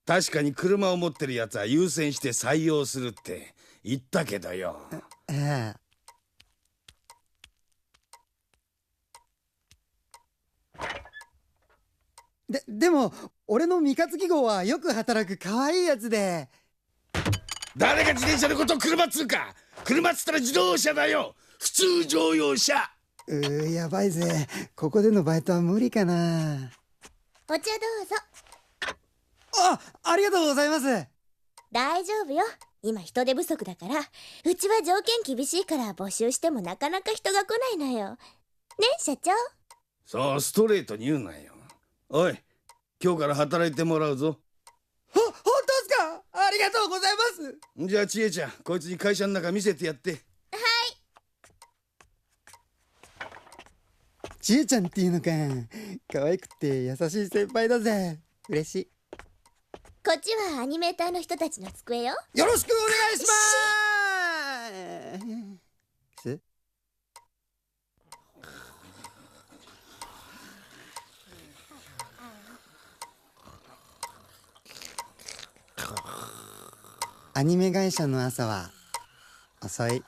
確かに車を持ってるやつは優先して採用するって言ったけどよ。でも俺の三日月号はよく働く可愛いやつで。誰が自転車のことを車っつうか。車っつったら自動車だよ。普通乗用車。やばいぜ。ここでのバイトは無理かな。お茶どうぞ。ありがとうございます。大丈夫よ。今人手不足だから。うちは条件厳しいから募集してもなかなか人が来ないのよ。ね、社長。そうストレートに言うなよ。おい、今日から働いてもらうぞ。本当ですか？ありがとうございます。じゃあ千恵ちゃん、こいつに会社の中見せてやって。はい。千恵ちゃんっていうのか。可愛くて優しい先輩だぜ。嬉しい。こっちはアニメーターの人たちの机よ。よろしくお願いします。アニメ会社の朝は遅い。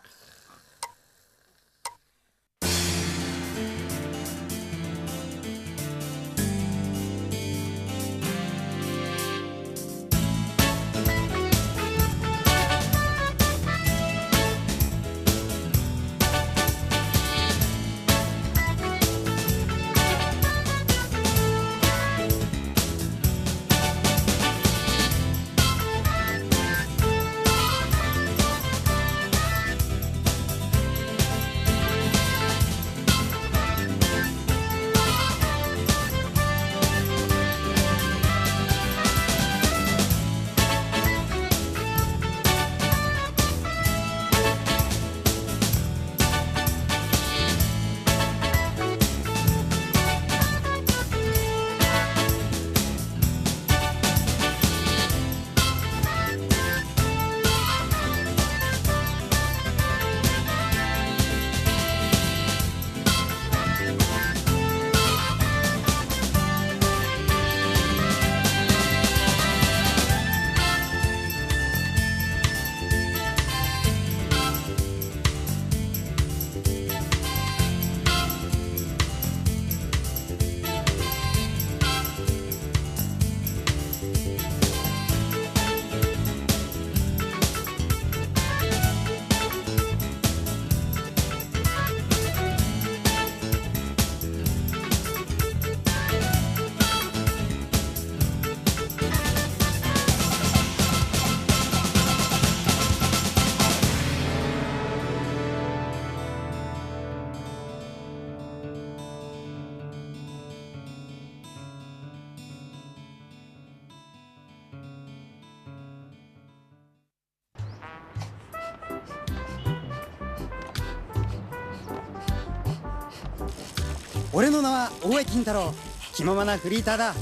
俺の名は大江金太郎。気ままなフリーターだ。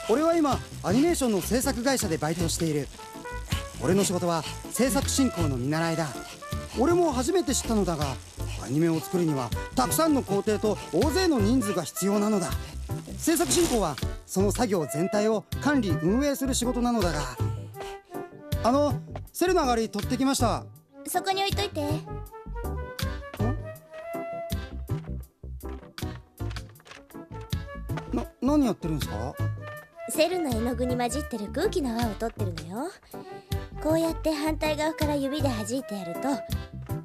俺は今アニメーションの制作会社でバイトをしている。俺の仕事は制作進行の見習いだ。俺も初めて知ったのだが、アニメを作るにはたくさんの工程と大勢の人数が必要なのだ。制作進行はその作業全体を管理運営する仕事なのだが、セルの上がり取ってきました。そこに置いといて。何やってるんですか？セルの絵の具に混じってる空気の泡を取ってるのよ。こうやって反対側から指で弾いてやると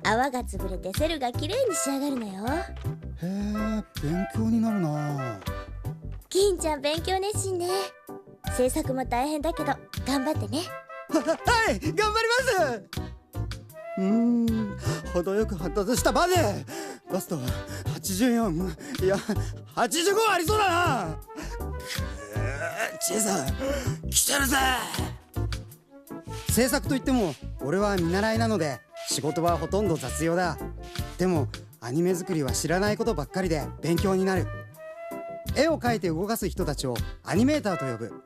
泡が潰れてセルがきれいに仕上がるのよ。へえ、勉強になるな。金ちゃん勉強熱心ね。制作も大変だけど頑張ってね。はい、頑張ります。程よく発達したバネ。ラスト84、いや85ありそうだな。チェさん来てるぜ。制作といっても俺は見習いなので仕事はほとんど雑用だ。でもアニメ作りは知らないことばっかりで勉強になる。絵を描いて動かす人たちをアニメーターと呼ぶ。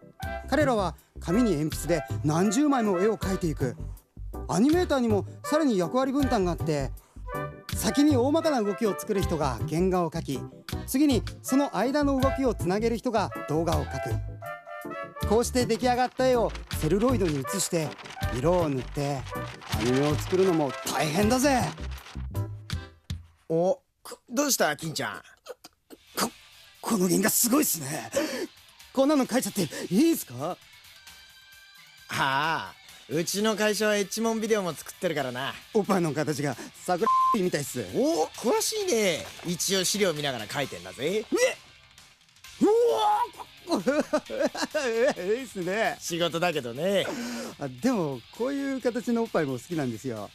彼らは紙に鉛筆で何十枚も絵を描いていく。アニメーターにもさらに役割分担があって、先に大まかな動きを作る人が原画を描き、次にその間の動きをつなげる人が動画を描く。こうして出来上がった絵をセルロイドに写して色を塗ってアニメを作るのも大変だぜ。どうした金ちゃん。この原画すごいっすね。こんなの描いちゃっていいんすか？うちの会社はエッチモンビデオも作ってるからな。おっぱいの形が桜みたいっす。詳しいね。一応資料見ながら描いてんだぜ。うわいいっすね。仕事だけどね。でもこういう形のおっぱいも好きなんですよ。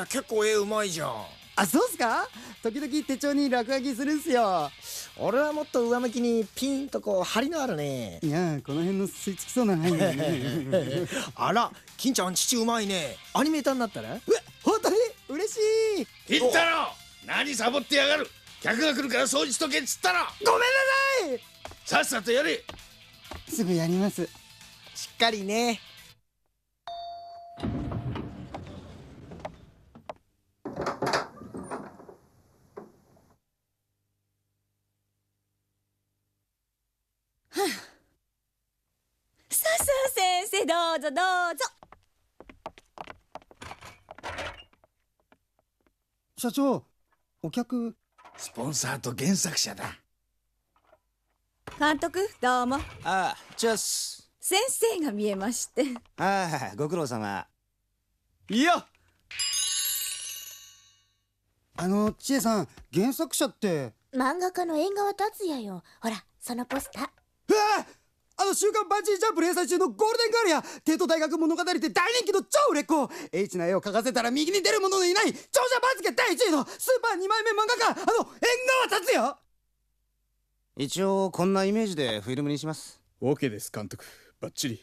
結構絵うまいじゃん。そうっすか？時々手帳に落書きするんすよ。俺はもっと上向きにピンとこう張りのあるね。いやこの辺の吸い付きそうなラインがね。あら、金ちゃん父うまいね。アニメーターになったら？本当に嬉しい。金太郎、何サボってやがる。客が来るから掃除しとけっつったら。ごめんなささっさとやれ。い。すぐやります。しっかりね。さあ先生、どうぞどうぞ。社長、お客。スポンサーと原作者だ。監督、どうも。チャス。先生が見えまして。ご苦労様。いや千恵さん、原作者って。漫画家の縁側達也よ。ほらそのポスター。週刊バンジージャンプ連載中のゴールデンガールや帝都大学物語で大人気の超売れっ子。H な絵を描かせたら右に出る者のいない長者番付第1位のスーパー2枚目漫画家、縁側達也。一応こんなイメージでフィルムにします。 OK です監督、バッチリ。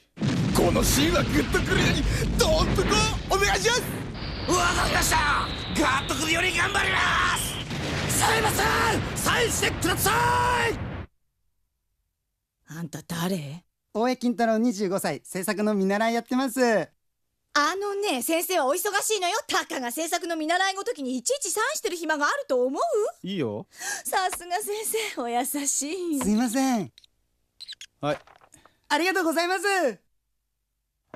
このシーンはグッとくるようにどんとこお願いします。わかりました。ガッとくるように頑張ります。すいません、サインしてください。あんた誰？大江金太郎25歳、制作の見習いやってます。先生はお忙しいのよ。たかが制作の見習いごときにいちいちサインしてる暇があると思う？いいよ。さすが先生、お優しい。すいません。はい。ありがとうございます。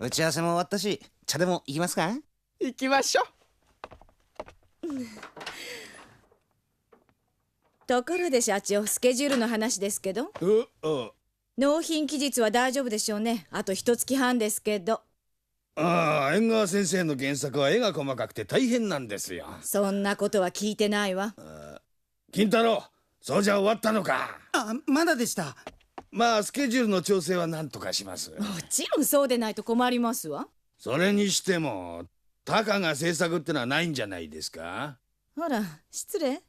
打ち合わせも終わったし、茶でも行きますか？行きましょう。ところで社長、スケジュールの話ですけど。納品期日は大丈夫でしょうね。あと1月半ですけど。縁側先生の原作は絵が細かくて大変なんですよ。そんなことは聞いてないわ。金太郎、そうじゃ終わったのか？まだでした。まあスケジュールの調整は何とかします。もちろんそうでないと困りますわ。それにしてもたかが制作ってのはないんじゃないですか？ほら、失礼。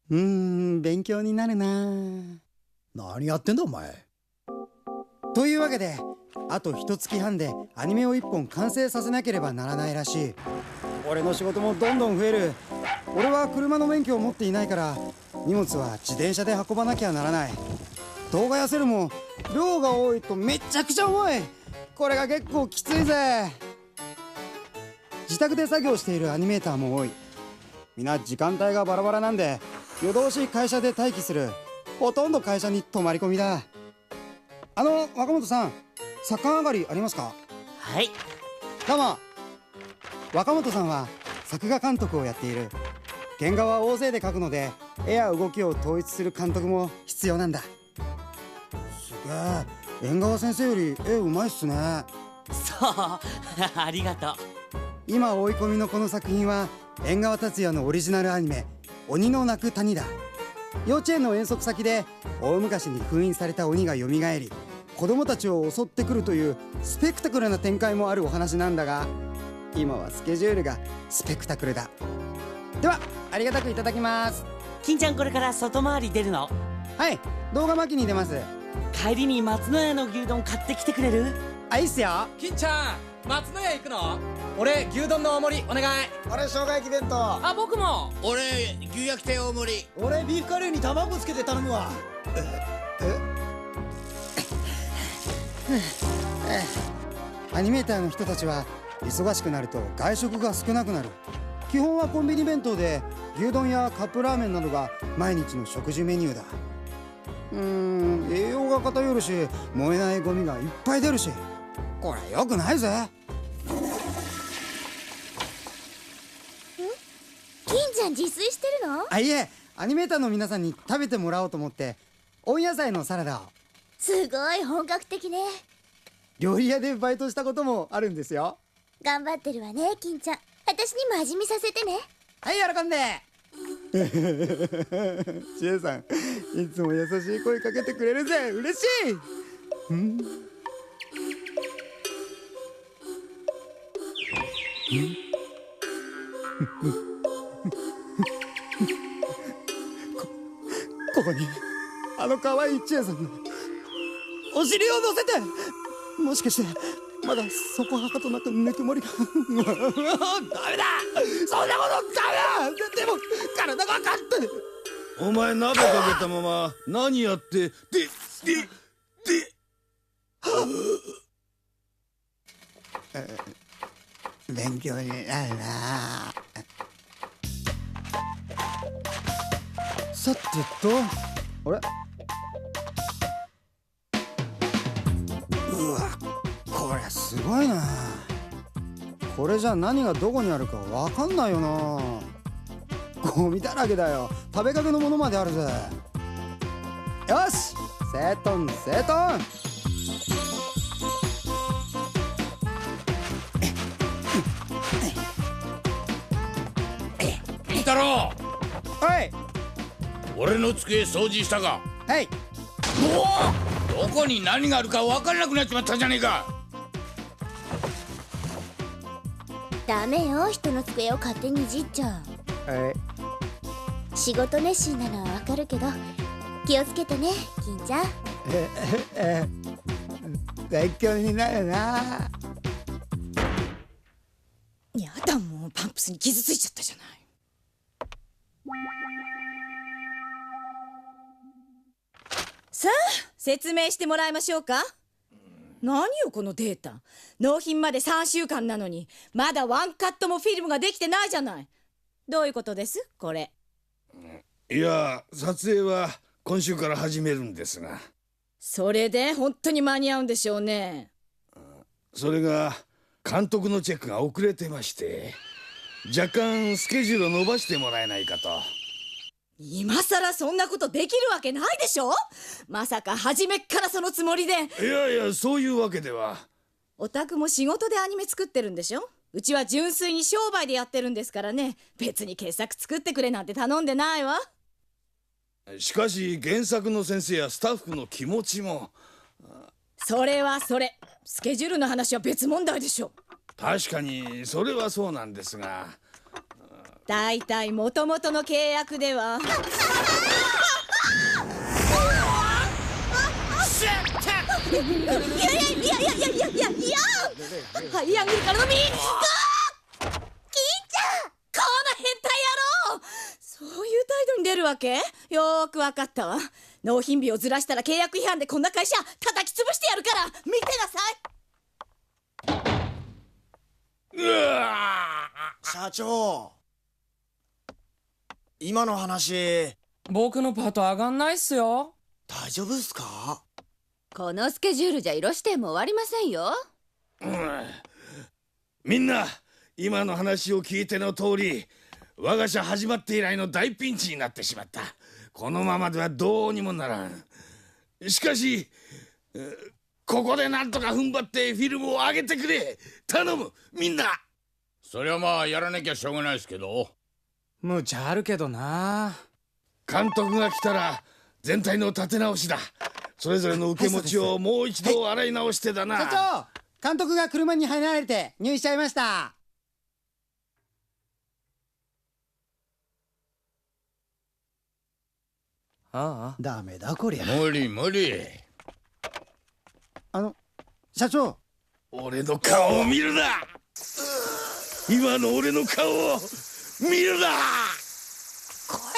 勉強になるな。何やってんだお前。というわけで、あと1月半でアニメを1本完成させなければならないらしい。俺の仕事もどんどん増える。俺は車の免許を持っていないから荷物は自転車で運ばなきゃならない。動画やセルも量が多いとめちゃくちゃ重い。これが結構きついぜ。自宅で作業しているアニメーターも多い。みんな時間帯がバラバラなんで夜通し会社で待機する。ほとんど会社に泊まり込みだ。若本さん、左官上がりありますか？はい。どうも。若本さんは作画監督をやっている。原画は大勢で描くので絵や動きを統一する監督も必要なんだ。すげえ、縁側先生より絵うまいっすね。そうありがとう。今追い込みのこの作品は縁側達也のオリジナルアニメ「鬼の鳴く谷」だ。幼稚園の遠足先で大昔に封印された鬼が蘇り子供たちを襲ってくるというスペクタクルな展開もあるお話なんだが、今はスケジュールがスペクタクルだ。ではありがたくいただきます。金ちゃん、これから外回り出るの？はい、動画巻きに出ます。帰りに松の屋の牛丼買ってきてくれる？いいっすよ。金ちゃん、松の屋行くの？俺牛丼の大盛りお願い。俺生姜焼き弁当。僕も。俺牛焼き亭大盛り。俺ビーフカレーに卵つけて頼むわ。アニメーターの人たちは忙しくなると外食が少なくなる。基本はコンビニ弁当で牛丼やカップラーメンなどが毎日の食事メニューだ。栄養が偏るし、燃えないゴミがいっぱい出るし、これ良くないぜ。金ちゃん自炊してるの？あ、いえ、アニメーターの皆さんに食べてもらおうと思って温野菜のサラダを。すごい本格的ね。料理屋でバイトしたこともあるんですよ。頑張ってるわね、金ちゃん。私にも味見させてね。はい、喜んで。ちえさん、いつも優しい声かけてくれるぜ。嬉しい。ここにあの可愛いちえさんのお尻を乗せて。もしかしてまだそこはかとなくぬくもりが。ダメだ、そんなことダメ。でも体が勝って。お前鍋かけたまま何やって勉強になるな。さてと、あれ、うわ、これすごいな。これじゃ何がどこにあるかわかんないよな。ゴミだらけだよ。食べかけのものまであるぜ。よし、整頓整頓。金太郎、はい。俺の机掃除したか？はい。どこに何があるか分からなくなっちまったじゃねえか。ダメよ、人の机を勝手にいじっちゃ。仕事熱心なのはわかるけど気をつけてね、金ちゃん。勉強になるな。やだ、もうパンプスに傷ついちゃったじゃない。さあ説明してもらいましょうか。何よこのデータ。納品まで3週間なのにまだワンカットもフィルムができてないじゃない。どういうことですこれ？いや、撮影は今週から始めるんですが。それで本当に間に合うんでしょうね。それが監督のチェックが遅れてまして、若干スケジュールを伸ばしてもらえないかと。今さらそんなことできるわけないでしょ。まさか初めっからそのつもりで。いやいや、そういうわけでは。お宅も仕事でアニメ作ってるんでしょ。うちは純粋に商売でやってるんですからね。別に傑作作ってくれなんて頼んでないわ。しかし原作の先生やスタッフの気持ちも。それはそれ、スケジュールの話は別問題でしょ。確かにそれはそうなんですが、だいたい元々の契約では。いやハイアングルからのミーツか。金ちゃん、この変態野郎。そういう態度に出るわけ？よーくわかったわ。納品日をずらしたら契約違反でこんな会社叩き潰してやるから見てなさい。社長、今の話僕のパート上がんないっすよ。大丈夫っすか？このスケジュールじゃ色指定も終わりませんよ。みんな今の話を聞いての通り、我が社始まって以来の大ピンチになってしまった。このままではどうにもならん。しかしここでなんとか踏ん張ってフィルムを上げてくれ。頼む、みんな。そりゃまあやらなきゃしょうがないですけど。無茶あるけどな。監督が来たら全体の立て直しだ。それぞれの受け持ちをもう一度洗い直してだな。社長、監督が車に入られて入院しちゃいました。ああ、ダメだこりゃ。無理無理。社長、俺の顔を見るな。今の俺の顔を見るな。怖い。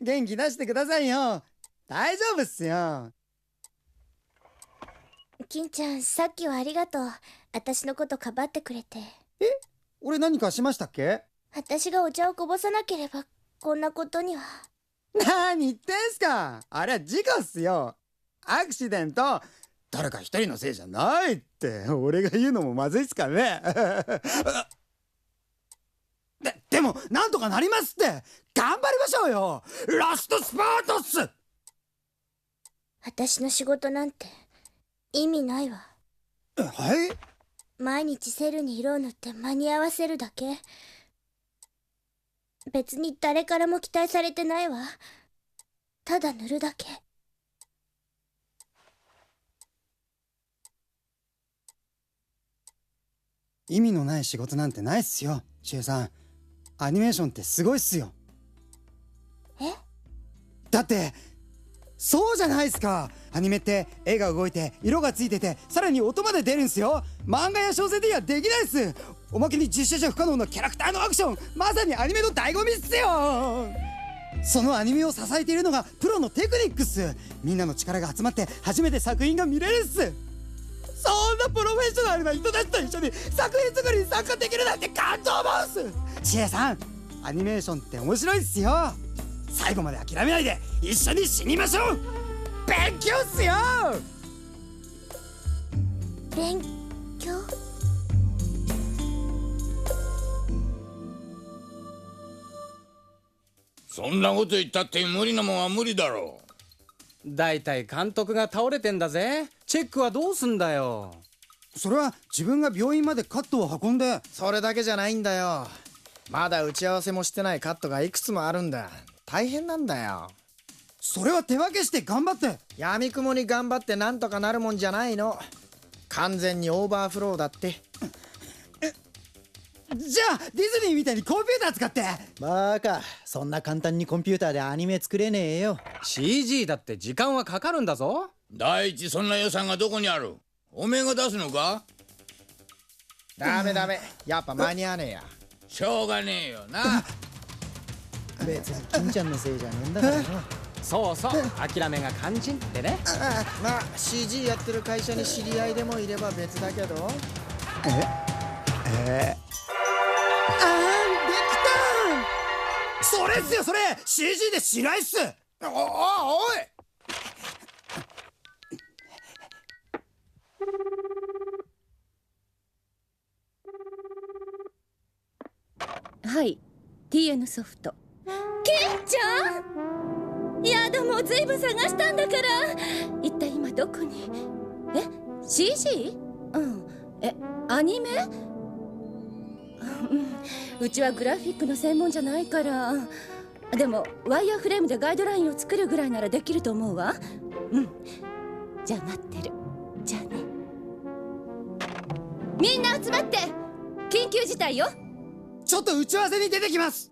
元気出してくださいよ。大丈夫っすよ。金ちゃん、さっきはありがとう。私のことかばってくれて。俺何かしましたっけ？私がお茶をこぼさなければこんなことには。何言ってんすか。あれは事故っすよ。アクシデント。誰か一人のせいじゃないって俺が言うのもまずいっすかね。でもなんとかなりますって。頑張りましょうよ。ラストスパートっす。私の仕事なんて意味ないわ。はい？毎日セルに色を塗って間に合わせるだけ。別に誰からも期待されてないわ。ただ塗るだけ。意味のない仕事なんてないっすよ、シエさん。アニメーションってすごいっすよ。だってそうじゃないっすか。アニメって絵が動いて色がついててさらに音まで出るんすよ。漫画や小説にはできないっす。おまけに実写じゃ不可能なキャラクターのアクション、まさにアニメの醍醐味っすよ。そのアニメを支えているのがプロのテクニックっす。みんなの力が集まって初めて作品が見れるっす。そんなプロフェッショナルな人たちと一緒に作品作りに参加できるなんて感動もんす。シエさん、アニメーションって面白いっすよ。最後まで諦めないで一緒に死にましょう。勉強っすよ。勉強？そんなこと言ったって無理なもんは無理だろう。だいたい監督が倒れてんだぜ。チェックはどうすんだよ。それは自分が病院までカットを運んで。それだけじゃないんだよ。まだ打ち合わせもしてないカットがいくつもあるんだ。大変なんだよ。それは手分けして頑張って。闇雲に頑張ってなんとかなるもんじゃないの。完全にオーバーフローだって。じゃあディズニーみたいにコンピューター使って。バカ、そんな簡単にコンピューターでアニメ作れねえよ。 CG だって時間はかかるんだぞ。第一、そんな予算がどこにある？おめえが出すのか？ダメダメ、やっぱ間に合わねえや。しょうがねえよな。別に金ちゃんのせいじゃねえんだからな。そうそう、諦めが肝心ってね。まあ CG やってる会社に知り合いでもいれば別だけど。できた。それっすよそれ。 CG で白いっす。おいはい、 TN ソフト。金ちゃん、やだ、もうずいぶん探したんだから。一体今どこに。CG？ うん。アニメ？うちはグラフィックの専門じゃないから。でもワイヤーフレームでガイドラインを作るぐらいならできると思うわ。じゃあ待ってる。じゃあね。みんな集まって。緊急事態よ。ちょっと打ち合わせに出てきます。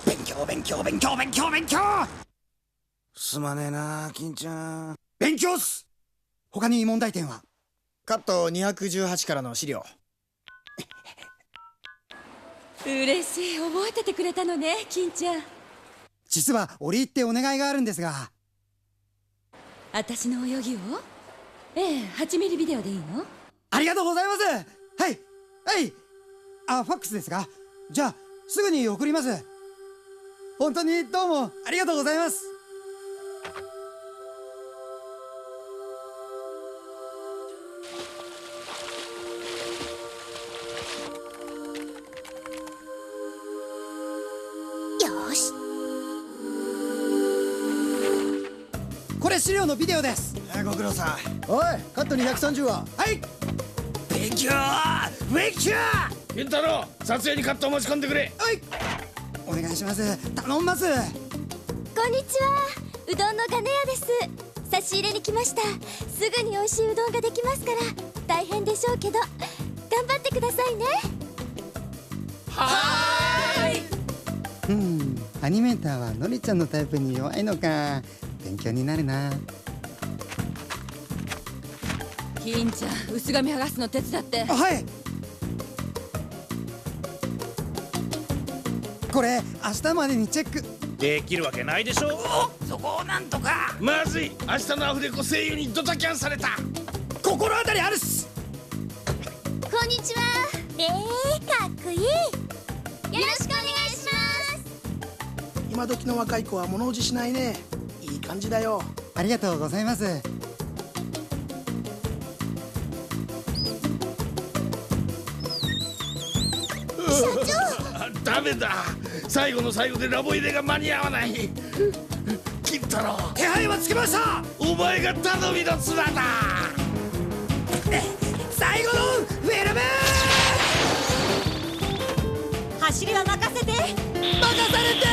勉強勉強勉強勉強勉強。すまねえな金ちゃん。勉強っす。他に問題点は？カット218からの資料。嬉しい、覚えててくれたのね、金ちゃん。実は折り入ってお願いがあるんですが。私の泳ぎを8ミリビデオでいいの？ありがとうございます。はいはい。ファックスですか？じゃあすぐに送ります。本当にどうもありがとうございます。よし。これ資料のビデオです。ご苦労さん。おい、カット230は？はい。勉強勉強。金太郎、撮影にカットを持ち込んでくれ。はい、お願いします。頼みます。こんにちは、うどんの金屋です。差し入れに来ました。すぐに美味しいうどんができますから大変でしょうけど頑張ってくださいね。アニメーターはのりちゃんのタイプに弱いのか。勉強になるな。金ちゃん、薄紙剥がすの手伝って。はい。これ明日までにチェックできるわけないでしょ。そこをなんとか。まずい、明日のアフレコ声優にドタキャンされた。心当たりあるっす。こんにちは。かっこいい。よろしくお願いします。今時の若い子は物おじしないね。いい感じだよ。ありがとうございます。社長。ダメだ、最後の最後でラボ入れが間に合わない。金太郎、手配はつけました。お前が頼みの綱だ。最後のフェルム走りは任せて。任されて。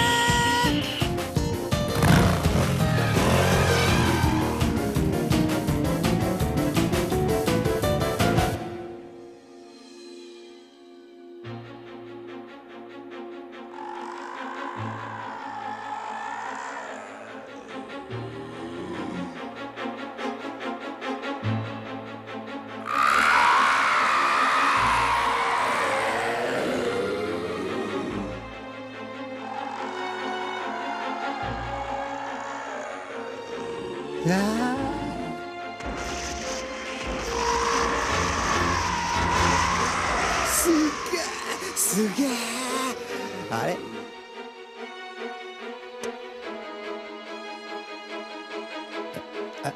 すげえ。あれ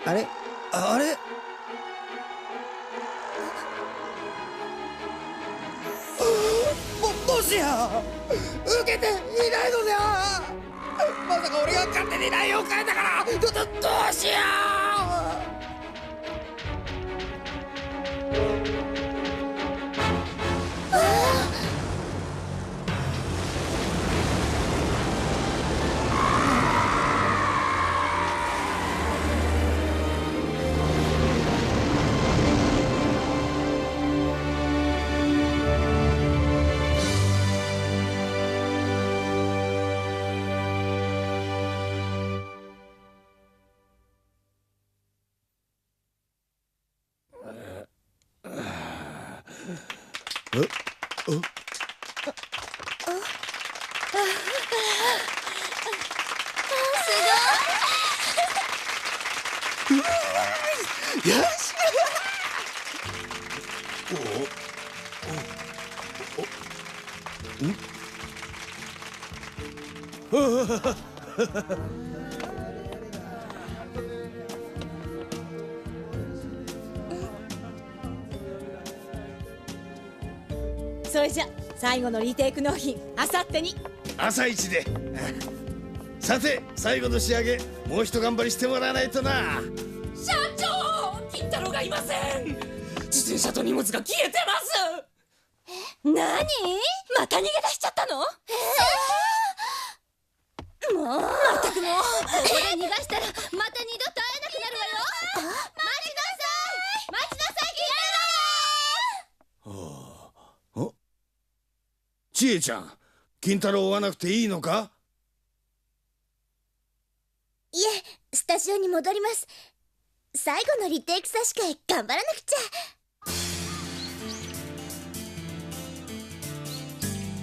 あれあれもしや受けていないのでは。まさか俺が勝手に内容を変えたから。どうしよう。よし。それじゃ最後のリテイク納品、あさってに。朝一で。さて最後の仕上げ、もう一頑張りしてもらわないとな。社長、金太郎がいません。自転車と荷物が消えてます。何？また逃げ出しちゃったの？もうまったくもう。ここで逃がしたらまた二度と会えなくなるわよ。待ちなさい。待ちなさい。ちえちゃん、金太郎追わなくていいのか？いえ、スタジオに戻ります。最後のリテイク差し替え頑張らなくちゃ。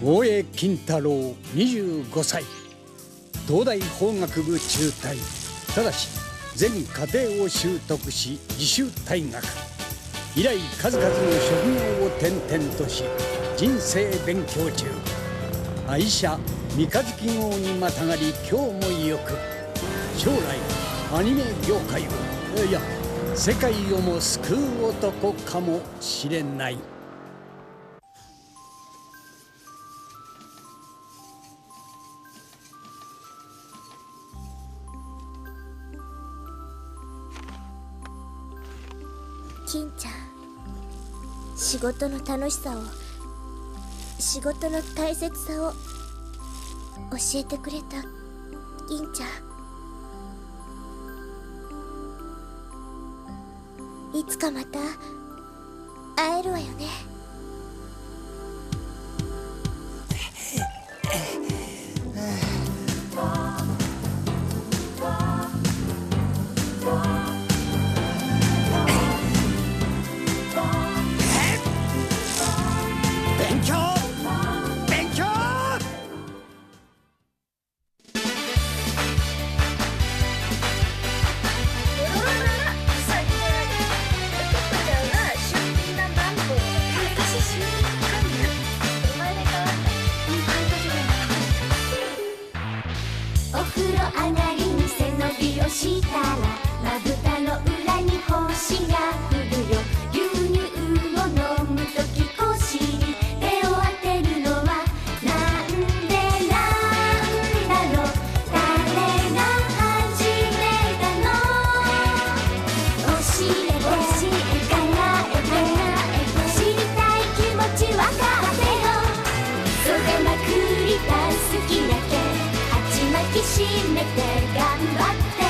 大江金太郎25歳、東大法学部中退。ただし全課程を習得し自主退学。以来数々の職業を転々とし人生勉強中。愛車三日月号にまたがり今日もよく、将来アニメ業界を、いや世界をも救う男かもしれない。金ちゃん、仕事の楽しさを、仕事の大切さを教えてくれた銀ちゃん。いつかまた会えるわよね。まぶたの裏に星が降るよ。牛乳を飲むとき腰に手を当てるのはなんでなんだろう。誰が始めたの。教えて考えて知りたい気持ちわかってよ。袖まくりた好きだけ鉢巻き締めて頑張って。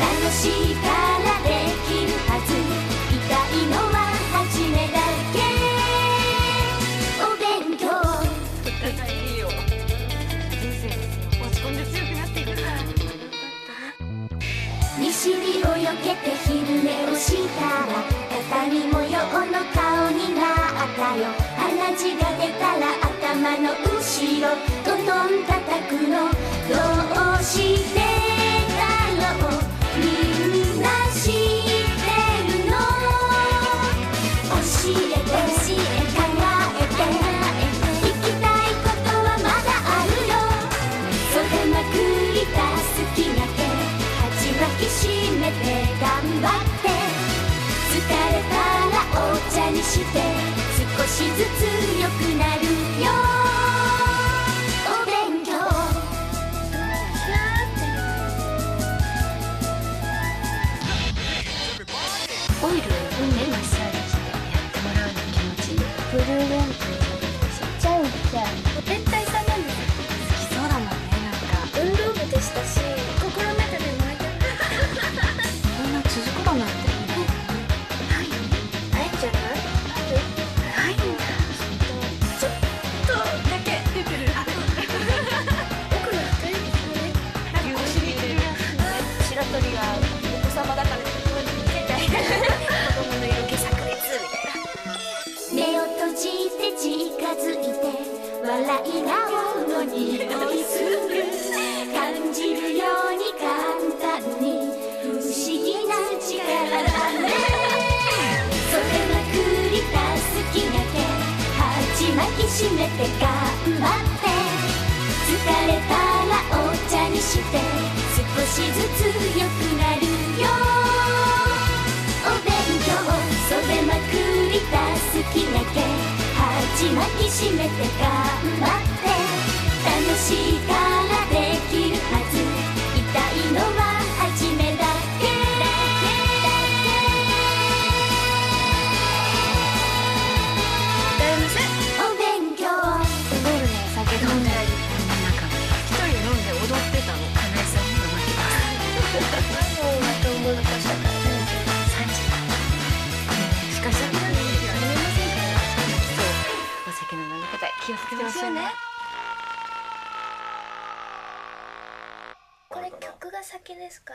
楽しいからできるはず。痛いのは初めだけ。お勉強いいよ。人生落ち込んで強くなっていくから。利尻をよけて昼寝をしたら畳模様の顔になったよ。鼻血が出たら頭の後ろトントン叩くの。どうしてだろう。みんな知ってるの。教えて考えて聞きたいことはまだあるよ。袖まくりた好きだけ鉢巻き締めて頑張って。疲れたらお茶にして少しずつ良くなるよ。お勉強オイルを踏んでマッサージしてやってもらうの気持ちいい。ブルーレンちっちゃいじゃん。お天体さんなんです。好きそうだもんね。なんか運動部でしたし心の中で燃えてる。こんな続くかなんてないよ。ないんじゃない？ないんだ。ちょっとだけ出てる。僕の二人ですね。お尻切るやつ。白鳥がお子様だから子供の色気炸裂みたいな。目を閉じて近づいて笑い顔の匂いする。感じるように簡単に不思議な力だね。それまくりた好きだけ鉢巻き締めて頑張って。疲れたらお茶にして少しずつ良くなるよ。お勉強袖まくりた好きだけ鉢巻き締めて頑張って。楽しいからできるはず。痛いのは初めだけ。お勉強ゴールで酒飲んでなんか一人飲んで踊ってたの。金井さんには負けます。そうまた思い出したからね。しかし酒なんてありませんから。そうお酒の飲み方気をつけましょうね。これ曲が先ですか？